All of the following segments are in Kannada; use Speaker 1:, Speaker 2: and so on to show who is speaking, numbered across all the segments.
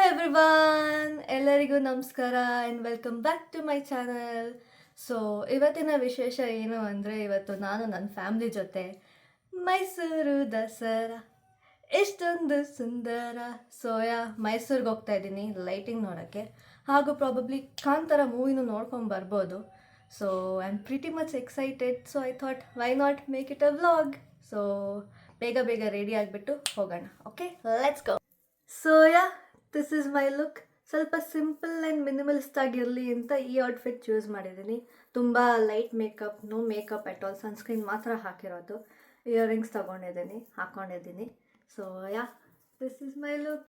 Speaker 1: ಎವ್ರಿವಾನ್, ಎಲ್ಲರಿಗೂ ನಮಸ್ಕಾರ and welcome back to my channel. So ಇವತ್ತಿನ ವಿಶೇಷ ಏನು ಅಂದರೆ, ಇವತ್ತು ನಾನು ನನ್ನ ಫ್ಯಾಮ್ಲಿ ಜೊತೆ ಮೈಸೂರು ದಸರಾ ಎಷ್ಟೊಂದು ಸುಂದರ. ಮೈಸೂರಿಗೆ ಹೋಗ್ತಾ ಇದ್ದೀನಿ ಲೈಟಿಂಗ್ ನೋಡೋಕ್ಕೆ, ಹಾಗೂ ಪ್ರಾಬಬ್ಲಿ ಕಾಂತಾರ ಮೂವಿನೂ ನೋಡ್ಕೊಂಡು ಬರ್ಬೋದು. So I am pretty much excited. So I thought why not make it a vlog. So ಬೇಗ ಬೇಗ ರೆಡಿ ಆಗಿಬಿಟ್ಟು ಹೋಗೋಣ. Okay, let's go. So this is my look. ಸ್ವಲ್ಪ ಸಿಂಪಲ್ ಆ್ಯಂಡ್ ಮಿನಿಮಲಿಸ್ಟ್ ಆಗಿರಲಿ ಅಂತ ಈ ಔಟ್ಫಿಟ್ ಚೂಸ್ ಮಾಡಿದ್ದೀನಿ. ತುಂಬ light makeup, no makeup at all, sunscreen ಮಾತ್ರ ಹಾಕಿರೋದು. ಇಯರಿಂಗ್ಸ್ ಹಾಕ್ಕೊಂಡಿದ್ದೀನಿ. ಸೊ ದಿಸ್ ಇಸ್ ಮೈ ಲುಕ್.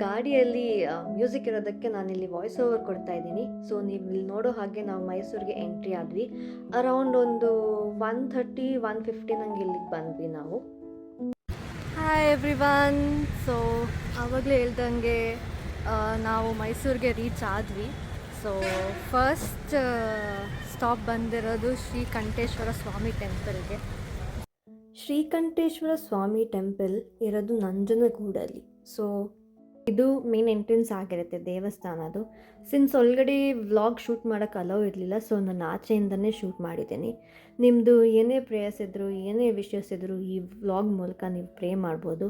Speaker 1: ಗಾಡಿಯಲ್ಲಿ ಮ್ಯೂಸಿಕ್ ಇರೋದಕ್ಕೆ ನಾನಿಲ್ಲಿ ವಾಯ್ಸ್ ಓವರ್ ಕೊಡ್ತಾ ಇದ್ದೀನಿ. ಸೊ ನೀವು ಇಲ್ಲಿ ನೋಡೋ ಹಾಗೆ ನಾವು ಮೈಸೂರಿಗೆ ಎಂಟ್ರಿ ಆದ್ವಿ. ಅರೌಂಡ್ ಒಂದು 1:30, 1:50 ನಂಗೆ ಇಲ್ಲಿಗೆ ಬಂದ್ವಿ ನಾವು. Hi everyone. ಸೊ ಆವಾಗಲೇ ಹೇಳ್ದಂಗೆ ನಾವು ಮೈಸೂರಿಗೆ ರೀಚ್ ಆದ್ವಿ. ಸೊ ಫಸ್ಟ್ ಸ್ಟಾಪ್ ಬಂದಿರೋದು ಶ್ರೀಕಂಠೇಶ್ವರ ಸ್ವಾಮಿ ಟೆಂಪಲ್ಗೆ. ಶ್ರೀಕಂಠೇಶ್ವರ ಸ್ವಾಮಿ ಟೆಂಪಲ್ ಇರೋದು ನಂಜನಗೂಡಲ್ಲಿ. ಸೊ ಇದು ಮೇನ್ ಎಂಟ್ರೆನ್ಸ್ ಆಗಿರುತ್ತೆ ದೇವಸ್ಥಾನದು. ಸಿನ್ಸ್ ಒಳಗಡೆ ವ್ಲಾಗ್ ಶೂಟ್ ಮಾಡೋಕ್ಕೆ ಅಲೋ ಇರಲಿಲ್ಲ, ಸೊ ನಾನು ಆಚೆಯಿಂದನೇ ಶೂಟ್ ಮಾಡಿದ್ದೀನಿ. ನಿಮ್ಮದು ಏನೇ ಪ್ರೇಯರ್ಸ್ ಇದ್ದರೂ, ಏನೇ ವಿಶಸ್ ಇದ್ದರೂ ಈ ವ್ಲಾಗ್ ಮೂಲಕ ನೀವು ಪ್ರೇ ಮಾಡ್ಬೋದು.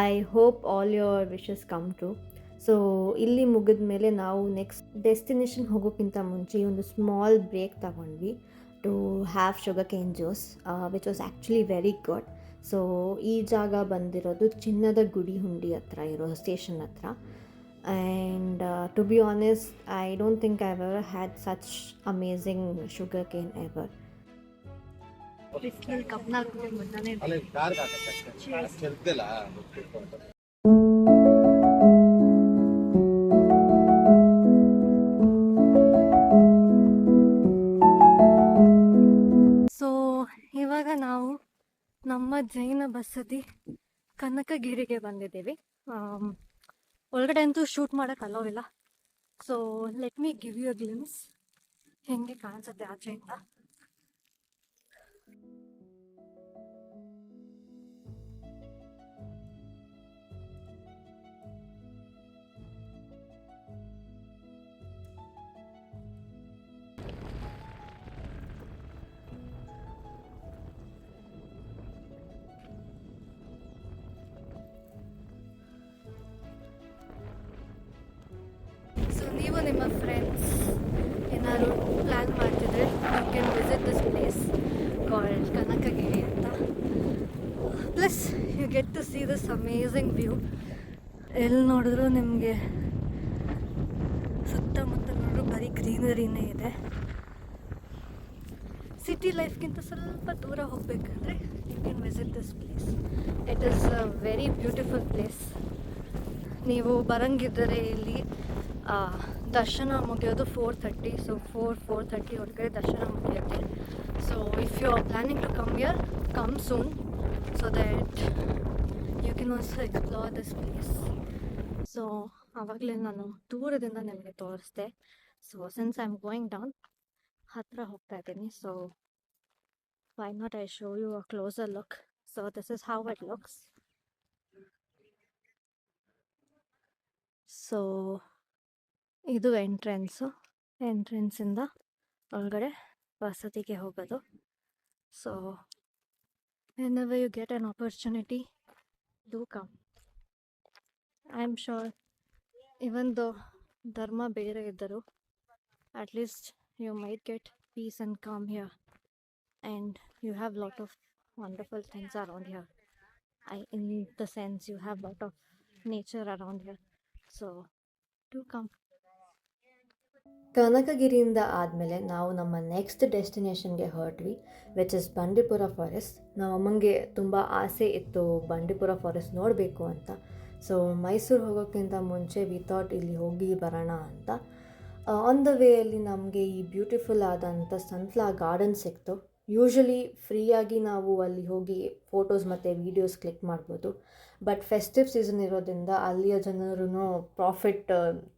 Speaker 1: I hope all your wishes come true. So ಇಲ್ಲಿ ಮುಗಿದ ಮೇಲೆ ನಾವು ನೆಕ್ಸ್ಟ್ ಡೆಸ್ಟಿನೇಷನ್ ಹೋಗೋಕ್ಕಿಂತ ಮುಂಚೆ ಒಂದು ಸ್ಮಾಲ್ ಬ್ರೇಕ್ ತಗೊಂಡ್ವಿ to have sugarcane juice, which was actually very good. So ಈ ಜಾಗ ಬಂದಿರೋದು ಚಿನ್ನದ ಗುಡಿ ಹುಂಡಿ ಹತ್ರ ಇರೋ ಸ್ಟೇಷನ್ ಹತ್ರ. And to be honest, I don't think I ever had such amazing sugarcane ever. So ಇವಾಗ ನಾವು ನಮ್ಮ ಜೈನ ಬಸದಿ ಕನಕಗಿರಿಗೆ ಬಂದಿದ್ದೀವಿ. ಒಳಗಡೆ ಅಂತೂ ಶೂಟ್ ಮಾಡೋಕ್ಕೆ ಅಲೋ ಇಲ್ಲ. So let me give you a glimpse ಹೆಂಗೆ ಕಾಣಿಸುತ್ತೆ ಆಚೆಯಿಂದ. ನೀವು ನಿಮ್ಮ ಫ್ರೆಂಡ್ಸ್ ಏನಾದ್ರು ಪ್ಲ್ಯಾನ್ ಮಾಡ್ತಿದ್ರೆ you can visit this place called Kanakagiri ಅಂತ. Plus you get to see this amazing view. ಎಲ್ಲಿ ನೋಡಿದ್ರು ನಿಮಗೆ ಸುತ್ತಮುತ್ತ ನೋಡಿದ್ರು ಬರೀ ಗ್ರೀನರಿನೇ ಇದೆ. ಸಿಟಿ ಲೈಫ್ಗಿಂತ ಸ್ವಲ್ಪ ದೂರ ಹೋಗಬೇಕಂದ್ರೆ you can visit this place. It is a very beautiful place. ನೀವು ಬರಂಗಿದ್ದರೆ ಇಲ್ಲಿ ದರ್ಶನ ಮುಗಿಯೋದು 4:30. ಸೊ 4:30 ಒಳಗಡೆ ದರ್ಶನ ಮುಗಿಯುತ್ತೆ. So if you are planning to come here, come soon so that you can also explore this place. So ಆವಾಗಲೇ ನಾನು ದೂರದಿಂದ ನಿಮಗೆ ತೋರಿಸ್ದೆ. So since I am going down, ಹತ್ತಿರ ಹೋಗ್ತಾ ಇದ್ದೀನಿ. So why not I show you a closer look. So this is how it looks. So ಇದು ಎಂಟ್ರೆನ್ಸಿಂದ ಒಳಗಡೆ ವಸತಿಗೆ ಹೋಗೋದು. So whenever you get an opportunity, do come. I am sure even though ಧರ್ಮ ಬೇರೆ ಇದ್ದರು, at least you might get peace and calm here, and you have lot of wonderful things around here. In the sense you have lot of nature around here. So do come. ಕನಕಗಿರಿಯಿಂದ ಆದಮೇಲೆ ನಾವು ನಮ್ಮ ನೆಕ್ಸ್ಟ್ ಡೆಸ್ಟಿನೇಷನ್ಗೆ ಹೊರಟ್ವಿ, ವಿಚ್ ಇಸ್ ಬಂಡೀಪುರ ಫಾರೆಸ್ಟ್. ನಮ್ಮ ಅಮ್ಮಂಗೆ ತುಂಬ ಆಸೆ ಇತ್ತು ಬಂಡೀಪುರ ಫಾರೆಸ್ಟ್ ನೋಡಬೇಕು ಅಂತ. ಸೊ ಮೈಸೂರು ಹೋಗೋಕ್ಕಿಂತ ಮುಂಚೆ ವಿ ಥಾಟ್ ಇಲ್ಲಿ ಹೋಗಿ ಬರೋಣ ಅಂತ. ಆನ್ ದ ವೇಯಲ್ಲಿ ನಮಗೆ ಈ ಬ್ಯೂಟಿಫುಲ್ ಆದಂಥ ಸನ್ಫ್ಲವರ್ ಗಾರ್ಡನ್ ಸಿಕ್ತು. ಯೂಶ್ವಲಿ ಫ್ರೀಯಾಗಿ ನಾವು ಅಲ್ಲಿ ಹೋಗಿ ಫೋಟೋಸ್ ಮತ್ತು ವೀಡಿಯೋಸ್ ಕ್ಲಿಕ್ ಮಾಡ್ಬೋದು. ಬಟ್ ಫೆಸ್ಟಿವ್ ಸೀಸನ್ ಇರೋದ್ರಿಂದ ಅಲ್ಲಿಯ ಜನರೂ ಪ್ರಾಫಿಟ್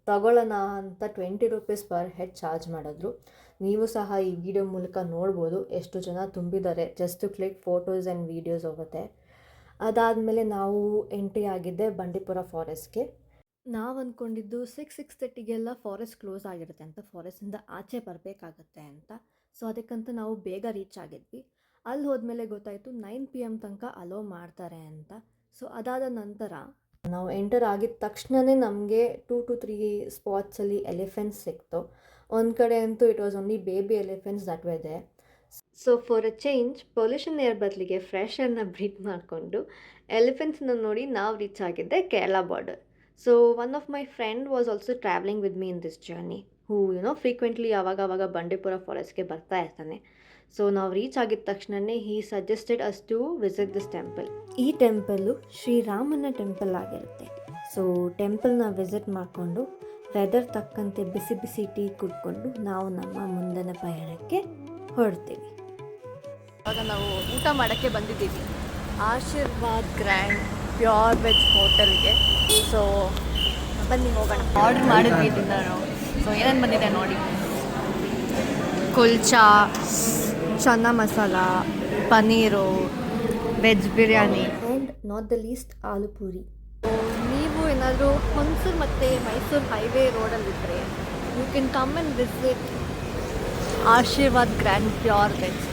Speaker 1: ತಗೊಳ್ಳೋಣ ಅಂತ ₹20 ಪರ್ ಹೆಡ್ ಚಾರ್ಜ್ ಮಾಡಿದ್ರು. ನೀವು ಸಹ ಈ ವಿಡಿಯೋ ಮೂಲಕ ನೋಡ್ಬೋದು ಎಷ್ಟು ಜನ ತುಂಬಿದ್ದಾರೆ. Just to click photos and videos ಹೋಗುತ್ತೆ. ಅದಾದಮೇಲೆ ನಾವು ಎಂಟ್ರಿ ಆಗಿದ್ದೆ ಬಂಡೀಪುರ ಫಾರೆಸ್ಟ್ಗೆ. ನಾವು ಅಂದ್ಕೊಂಡಿದ್ದು 6:30ಗೆಲ್ಲ ಫಾರೆಸ್ಟ್ ಕ್ಲೋಸ್ ಆಗಿರುತ್ತೆ ಅಂತ, ಫಾರೆಸ್ಟಿಂದ ಆಚೆ ಬರಬೇಕಾಗತ್ತೆ ಅಂತ. ಸೊ ಅದಕ್ಕಂತ ನಾವು ಬೇಗ ರೀಚ್ ಆಗಿದ್ವಿ. ಅಲ್ಲಿ ಹೋದ್ಮೇಲೆ ಗೊತ್ತಾಯಿತು 9 PM ತನಕ ಅಲೋ ಮಾಡ್ತಾರೆ ಅಂತ. ಸೊ ಅದಾದ ನಂತರ ನಾವು ಎಂಟರ್ ಆಗಿದ ತಕ್ಷಣವೇ ನಮಗೆ 2 to 3 ಸ್ಪಾಟ್ಸಲ್ಲಿ ಎಲಿಫೆಂಟ್ಸ್ ಸಿಕ್ತು. ಒಂದು ಕಡೆ ಅಂತೂ it was only baby elephants that way they. So for a change pollution air ಬದಲಿಗೆ ಫ್ರೆಶ್ ಏರ್ನ ಬ್ರೀತ್ ಮಾಡಿಕೊಂಡು ಎಲಿಫೆಂಟ್ಸ್ನ ನೋಡಿ ನಾವು ರೀಚ್ ಆಗಿದ್ದೆ Kerala border. So one of my friend was also travelling with me in this journey, who frequently ಆವಾಗ ಬಂಡೀಪುರ ಫಾರೆಸ್ಟ್ಗೆ ಬರ್ತಾ ಇರ್ತಾನೆ. ಸೊ ನಾವು ರೀಚ್ ಆಗಿದ ತಕ್ಷಣವೇ he suggested us to visit this temple. ಈ ಟೆಂಪಲ್ಲು ಶ್ರೀರಾಮನ ಟೆಂಪಲ್ ಆಗಿರುತ್ತೆ. ಸೊ ಟೆಂಪಲ್ನ ವಿಸಿಟ್ ಮಾಡಿಕೊಂಡು ವೆದರ್ ತಕ್ಕಂತೆ ಬಿಸಿ ಬಿಸಿ ಟೀ ಕುಡ್ಕೊಂಡು ನಾವು ನಮ್ಮ ಮುಂದಿನ ಪಯಣಕ್ಕೆ ಹೊರಡ್ತೀವಿ.
Speaker 2: ಇವಾಗ ನಾವು ಊಟ ಮಾಡೋಕ್ಕೆ ಬಂದಿದ್ದೀವಿ ಆಶೀರ್ವಾದ್ ಗ್ರ್ಯಾಂಡ್ ಪ್ಯೂರ್ ವೆಜ್ ಹೋಟೆಲ್ಗೆ. ಸೊ ಬನ್ನಿ ಹೋಗೋಣ. ಆರ್ಡ್ರ್ ಮಾಡಿದ್ವಿ ಡಿನ್ನರು. ಸೊ ಏನೇನು ಬಂದಿದೆ ನೋಡಿ: kulcha, chana masala, paneer, veg biryani
Speaker 1: and not the least aloo puri.
Speaker 2: ನೀವು ಏನಾದರೂ ಹುಣಸೂರು ಮತ್ತು ಮೈಸೂರು ಹೈವೇ ರೋಡಲ್ಲಿದ್ದರೆ you can come and visit Ashirwad grand pure veg.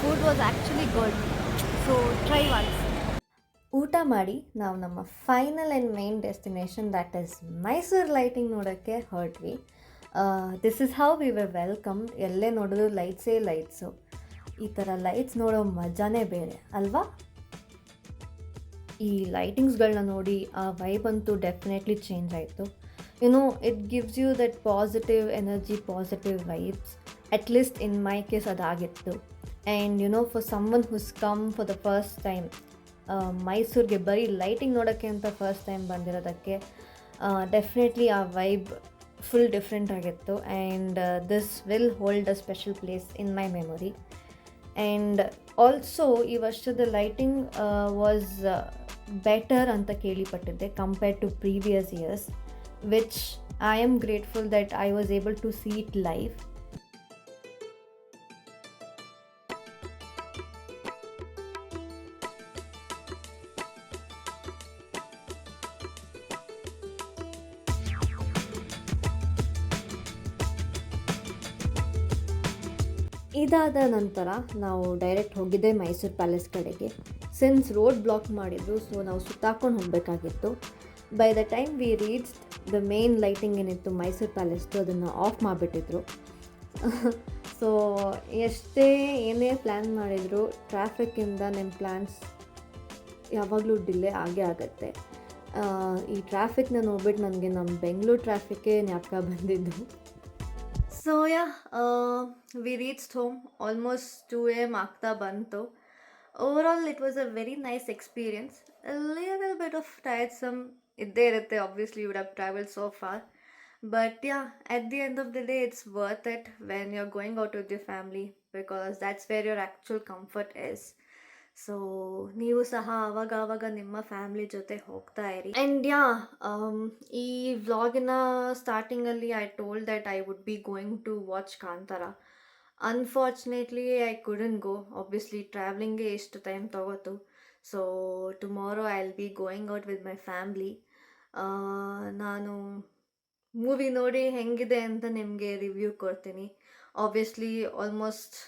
Speaker 2: Food was actually good, so try once.
Speaker 1: ಊಟ ಮಾಡಿ ನಾವು ನಮ್ಮ final and main destination that is Mysuru lighting ನೋಡೋಕ್ಕೆ ಹೊರಟ್ವಿ. This is how we were welcomed. ಎಲ್ಲೇ ನೋಡಿದ್ರು ಲೈಟ್ಸೇ ಲೈಟ್ಸು. ಈ ಥರ ಲೈಟ್ಸ್ ನೋಡೋ ಮಜಾನೇ ಬೇರೆ ಅಲ್ವಾ? ಈ ಲೈಟಿಂಗ್ಸ್ಗಳನ್ನ ನೋಡಿ ಆ ವೈಬ್ ಅಂತೂ ಡೆಫಿನೆಟ್ಲಿ ಚೇಂಜ್ ಆಯಿತು. It gives you that positive energy, positive vibes. At least in my case ಅದಾಗಿತ್ತು. And for someone who's come for the first time ಮೈಸೂರಿಗೆ ಬರೀ ಲೈಟಿಂಗ್ ನೋಡೋಕ್ಕೆ ಅಂತ ಫಸ್ಟ್ ಟೈಮ್ ಬಂದಿರೋದಕ್ಕೆ ಡೆಫಿನೆಟ್ಲಿ ಆ ವೈಬ್ ಫುಲ್ ಡಿಫ್ರೆಂಟ್ ಆಗಿತ್ತು. And this will hold a special place in my memory. And also ಈ ವರ್ಷದ ಲೈಟಿಂಗ್ ವಾಸ್ ಬೆಟರ್ ಅಂತ ಕೇಳಿಪಟ್ಟಿದ್ದೆ compared to previous years, which I am grateful that I was able to see it live. ಇದಾದ ನಂತರ ನಾವು ಡೈರೆಕ್ಟ್ ಹೋಗಿದ್ದೆ ಮೈಸೂರು ಪ್ಯಾಲೇಸ್ ಕಡೆಗೆ. ಸಿನ್ಸ್ ರೋಡ್ ಬ್ಲಾಕ್ ಮಾಡಿದ್ರು, ಸೊ ನಾವು ಸುತ್ತಾಕೊಂಡು ಹೋಗಬೇಕಾಗಿತ್ತು. By the time we reached the main lighting ಏನಿತ್ತು ಮೈಸೂರು ಪ್ಯಾಲೇಸ್ದು, ಅದನ್ನು ಆಫ್ ಮಾಡಿಬಿಟ್ಟಿದ್ರು. ಸೊ ಎಷ್ಟೇ ಏನೇ ಪ್ಲ್ಯಾನ್ ಮಾಡಿದ್ರು ಟ್ರಾಫಿಕ್ಕಿಂದ ನಿಮ್ಮ ಪ್ಲ್ಯಾನ್ಸ್ ಯಾವಾಗಲೂ ಡಿಲೇ ಆಗೇ ಆಗುತ್ತೆ. ಈ ಟ್ರಾಫಿಕ್ನ ನೋಡ್ಬಿಟ್ಟು ನನಗೆ ನಮ್ಮ ಬೆಂಗಳೂರು ಟ್ರಾಫಿಕ್ಕೇ ಜ್ಞಾಪಕ ಬಂದಿದ್ದು. So we reached home almost 2 AM ಆಗ್ತಾ ಬಂತು. Overall it was a very nice experience. Little bit of tiresome ಇದ್ದೇ ಇರುತ್ತೆ, obviously you would have travelled so far. But at the end of the day it's worth it when you're going out with your family, because that's where your actual comfort is. So ನೀವು ಸಹ ಆವಾಗ ನಿಮ್ಮ ಫ್ಯಾಮ್ಲಿ ಜೊತೆ ಹೋಗ್ತಾ ಇರಿ. ಆ್ಯಂಡ್ ಈ ವ್ಲಾಗಿನ ಸ್ಟಾರ್ಟಿಂಗಲ್ಲಿ I told that I would be going to watch Kantara. Unfortunately I couldn't go. Obviously ಟ್ರಾವ್ಲಿಂಗ್ಗೆ ಎಷ್ಟು ಟೈಮ್ ತೊಗೋತು. So tomorrow I will be going out with my family. ನಾನು ಮೂವಿ ನೋಡಿ ಹೆಂಗಿದೆ ಅಂತ ನಿಮಗೆ ರಿವ್ಯೂ ಕೊಡ್ತೀನಿ. ಆಬ್ವಿಯಸ್ಲಿ ಆಲ್ಮೋಸ್ಟ್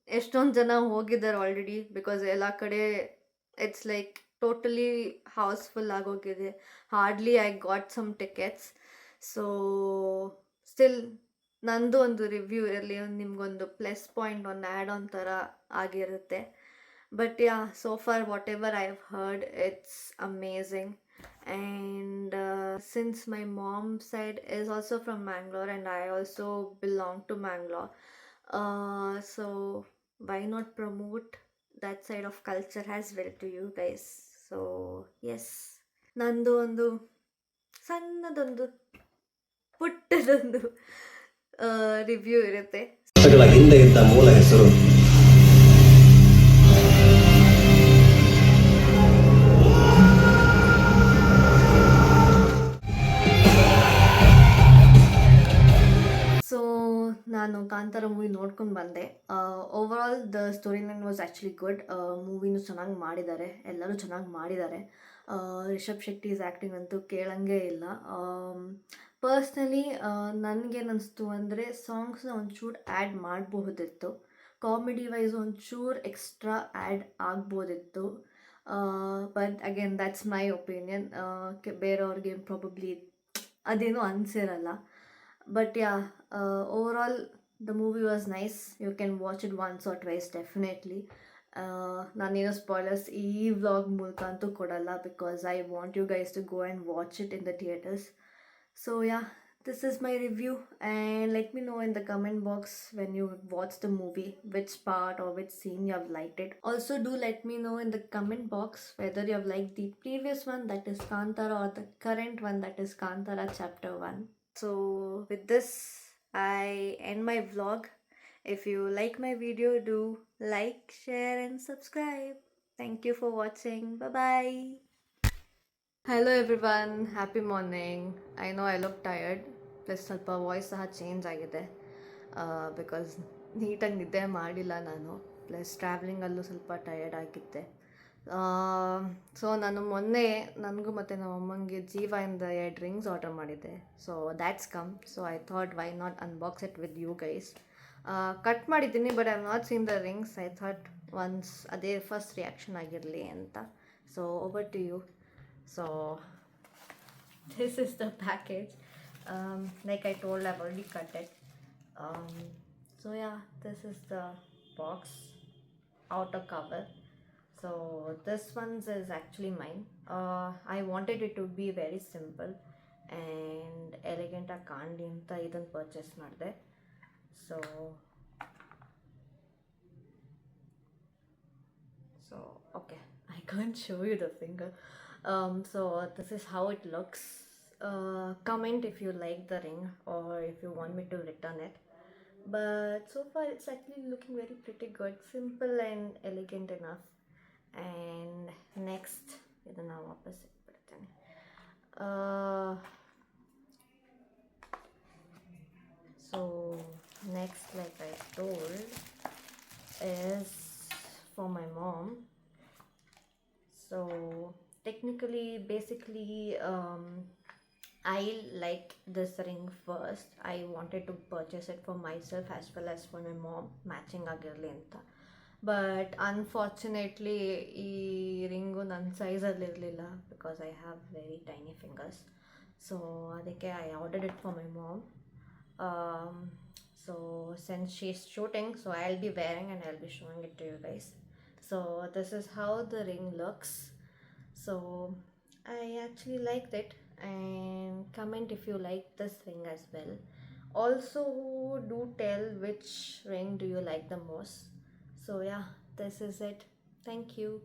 Speaker 1: ಎಷ್ಟೊಂದು ಜನ ಹೋಗಿದ್ದಾರೆ ಆಲ್ರೆಡಿ, ಬಿಕಾಸ್ ಎಲ್ಲ ಕಡೆ ಇಟ್ಸ್ ಲೈಕ್ ಟೋಟಲಿ ಹೌಸ್ಫುಲ್ ಆಗೋಗಿದೆ. Hardly I got some tickets. So still ನಂದು ಒಂದು ರಿವ್ಯೂ ಇರಲಿ, ನಿಮಗೊಂದು ಪ್ಲಸ್ ಪಾಯಿಂಟ್, ಒಂದು ಆ್ಯಡ್ ಆನ್ ಥರ ಆಗಿರುತ್ತೆ. But so far whatever I have heard it's amazing. And since my mom's side is also from Mangalore and I also belong to Mangalore, so why not promote that side of culture as well to you guys? So yes, ನಂದು ಒಂದು ಸಣ್ಣದೊಂದು ಪುಟ್ಟದೊಂದು ರಿವ್ಯೂ ಇರುತ್ತೆ.
Speaker 3: ಹಿಂದೆ ಇದ್ದ ಮೂಲ ಹೆಸರು
Speaker 1: ನಾನು ಕಾಂತಾರ ಮೂವಿ ನೋಡ್ಕೊಂಡು ಬಂದೆ. Overall the story line was actually good. ಮೂವಿನೂ ಚೆನ್ನಾಗಿ ಮಾಡಿದ್ದಾರೆ, ಎಲ್ಲರೂ ಚೆನ್ನಾಗಿ ಮಾಡಿದ್ದಾರೆ. ರಿಷಬ್ ಶೆಟ್ಟಿಸ್ ಆ್ಯಕ್ಟಿಂಗ್ ಅಂತೂ ಕೇಳಂಗೆ ಇಲ್ಲ. ಪರ್ಸ್ನಲಿ ನನಗೇನು ಅನಿಸ್ತು ಅಂದರೆ ಸಾಂಗ್ಸ್ನ ಒಂಚೂರು ಆ್ಯಡ್ ಮಾಡಬಹುದಿತ್ತು. ಕಾಮಿಡಿ ವೈಸ್ ಒಂಚೂರು ಎಕ್ಸ್ಟ್ರಾ ಆ್ಯಡ್ ಆಗ್ಬೋದಿತ್ತು. But again that's my opinion. ಬೇರೆಯವ್ರಿಗೆ ಪ್ರಾಬಬ್ಲಿ ಅದೇನೂ ಅನಿಸಿರಲ್ಲ. But yeah, overall the movie was nice. You can watch it once or twice definitely. ನಾನೇನೋ ಸ್ಪಾಯ್ಲರ್ಸ್ ಈ ವ್ಲಾಗ್ ಮೂಲಕ ಅಂತೂ ಕೊಡಲ್ಲ, because I want you guys to go and watch it in the theatres. So yeah, this is my review, and let me know in the comment box when you watch the movie which part or which scene you have liked it. Also do let me know in the comment box whether you have liked the previous one, that is Kantara, or the current one, that is Kantara chapter 1. So with this I end my vlog. If you like my video, do like, share and subscribe. Thank you for watching. Bye bye. Hello everyone, happy morning. I know I look tired, plus ಸ್ವಲ್ಪ ವಾಯ್ಸ್ ಸಹ ಚೇಂಜ್ ಆಗಿದೆ, ಬಿಕಾಸ್ ನೀಟಾಗಿ ನಿದ್ದೆ ಮಾಡಿಲ್ಲ ನಾನು, ಪ್ಲಸ್ ಟ್ರಾವೆಲಿಂಗಲ್ಲೂ ಸ್ವಲ್ಪ ಟಯರ್ಡ್ ಆಗಿದ್ದೆ. ಸೊ ನಾನು ಮೊನ್ನೆ ನನಗೂ ಮತ್ತು ನಮ್ಮ ಅಮ್ಮಂಗೆ ಜೀವಾಯಿಂದ 2 ರಿಂಗ್ಸ್ ಆರ್ಡರ್ ಮಾಡಿದ್ದೆ. So that's come. So I thought why not unbox it with you guys. Cut ಮಾಡಿದ್ದೀನಿ, but I have not seen the rings. I thought once ಅದೇ ಫಸ್ಟ್ ರಿಯಾಕ್ಷನ್ ಆಗಿರಲಿ ಅಂತ. So over to you. So this is the package. Like I told, I've already cut it. So yeah, this is the box, outer cover. So this one is actually mine. I wanted it to be very simple and elegant ಆಗಿ ಕಾಣಲಿ ಅಂತ ಇದನ್ನು ಪರ್ಚೇಸ್ ಮಾಡಿದೆ. So okay, I can't show you the finger. So this is how it looks. Comment if you like the ring or if you want me to return it. But so far it's actually looking very pretty good, simple and elegant enough. And next, ಇದನ್ನು ವಾಪಸ್ ಇಟ್ಬಿಡ್ತೇನೆ. So next, like I told, is for my mom. So technically, basically, I like this ring first. I wanted to purchase it for myself as well as for my mom, matching ಆಗಿರಲಿ ಅಂತ. ಬಟ್ ಅನ್ಫಾರ್ಚುನೇಟ್ಲಿ ಈ ರಿಂಗು ನನ್ನ ಸೈಜಲ್ಲಿರಲಿಲ್ಲ, because I have very tiny fingers. So ಅದಕ್ಕೆ I ordered it for my mom. So since she is shooting, so I will be wearing and I will be showing it to you guys. So this is how the ring looks. So I actually liked it, and comment if you like this ring as well. Also do tell which ring do you like the most. So yeah, this is it. Thank you.